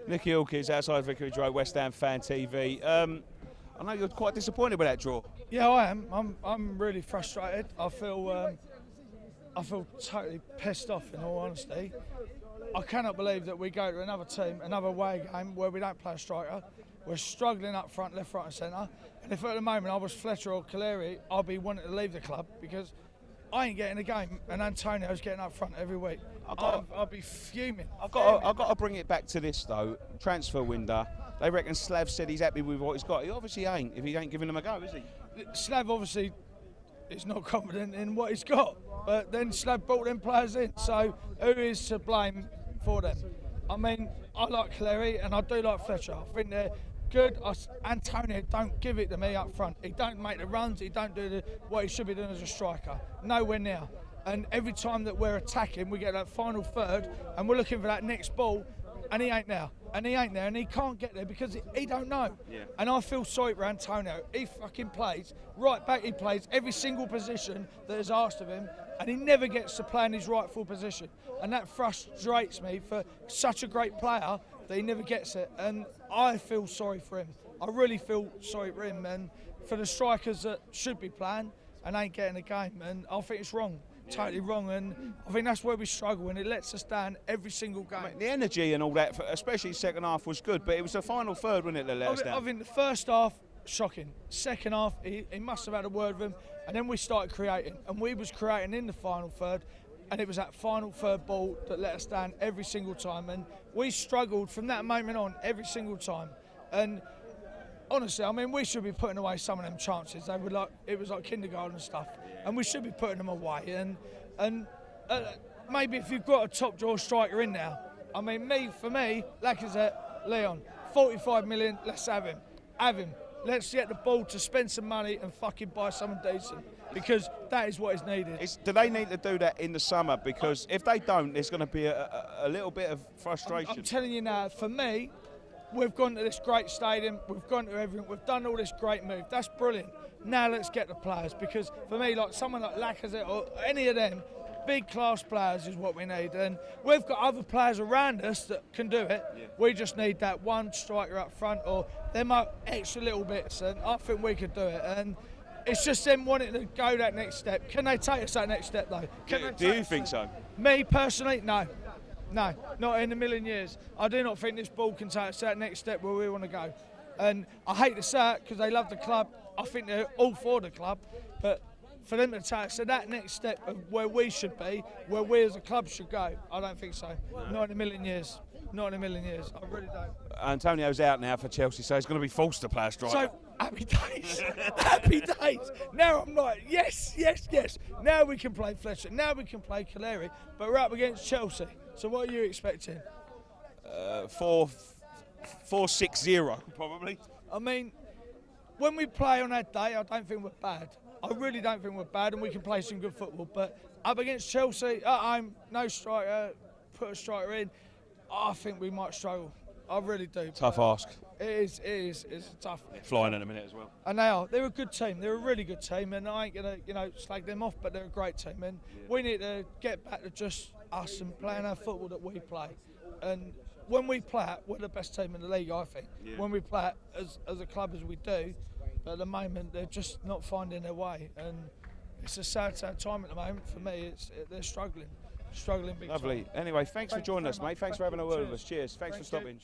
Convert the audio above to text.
Nicky Hawkins, outside Vicarage Road, West Ham Fan TV. I know you're quite disappointed with that draw. Yeah, I am. I'm really frustrated. I feel totally pissed off, in all honesty. I cannot believe that we go to another team, another away game where we don't play a striker. We're struggling up front, left, right and centre. And if at the moment I was Fletcher or Caleri, I'd be wanting to leave the club because I ain't getting a game and Antonio's getting up front every week. I'll be fuming. I've got to bring it back to this though. Transfer window. They reckon Slav said he's happy with what he's got. He obviously ain't if he ain't giving them a go, is he? Slav obviously is not confident in what he's got. But then Slav brought them players in. So who is to blame for them? I mean, I like Caleri and I do like Fletcher. I think they're good. Antonio don't give it to me up front. He don't make the runs. He don't do what he should be doing as a striker. Nowhere near. And every time that we're attacking, we get that final third, and we're looking for that next ball, and he ain't there. And he ain't there, and he can't get there because he don't know. Yeah. And I feel sorry for Antonio. He fucking plays right back. He plays every single position that is asked of him, and he never gets to play in his rightful position. And that frustrates me for such a great player that he never gets it. And I feel sorry for him. I really feel sorry for him and for the strikers that should be playing and ain't getting a game. And I think it's wrong. Totally wrong, and I think that's where we struggle, and it lets us down every single game. I mean, the energy and all that, especially second half, was good, but it was the final third, wasn't it, that let us down? I think the first half, shocking. Second half, he must have had a word with him, and then we started creating, and we was creating in the final third, and it was that final third ball that let us down every single time, and we struggled from that moment on every single time. And honestly, I mean, we should be putting away some of them chances. It was like kindergarten stuff, and we should be putting them away. And maybe if you've got a top draw striker in there, I mean, for me, Lacazette, Leon, 45 million. Let's have him. Let's get the ball to spend some money and fucking buy someone decent, because that is what is needed. Do they need to do that in the summer? Because if they don't, there's going to be a little bit of frustration. I'm telling you now, for me, we've gone to this great stadium, we've gone to everything, we've done all this great move. That's brilliant. Now let's get the players, because for me, like someone like Lacazette or any of them, big class players is what we need. And we've got other players around us that can do it. Yeah. We just need that one striker up front or them extra little bits, and I think we could do it. And it's just them wanting to go that next step. Can they take us that next step though? Do you think so? Me personally, no. No, not in a million years. I do not think this ball can take us to that next step where we want to go. And I hate to say it because they love the club. I think they're all for the club. But for them to take us to that next step of where we should be, where we as a club should go, I don't think so. No. Not in a million years. Not in a million years. I really don't. Antonio's out now for Chelsea, so he's going to be forced to play a striker. So, happy days. Happy days. Now I'm like, yes. Now we can play Fletcher. Now we can play Caleri. But we're up against Chelsea. So what are you expecting? 4-6-0, probably. I mean, when we play on that day, I don't think we're bad. I really don't think we're bad, and we can play some good football. But up against Chelsea, I'm no striker, put a striker in, I think we might struggle. I really do. Tough ask. It is. It's tough. They're flying in a minute as well. And they are. They're a good team. They're a really good team, and I ain't going to, slag them off, but they're a great team. And we need to get back to just us and playing our football that we play. And when we play it, we're the best team in the league, I think. Yeah. When we play it as a club as we do, but at the moment they're just not finding their way, and it's a sad time at the moment for me. They're struggling big time. Lovely. Anyway, thanks for joining us, mate. Thanks for having a word with us. Cheers. Thanks for stopping. Cheers.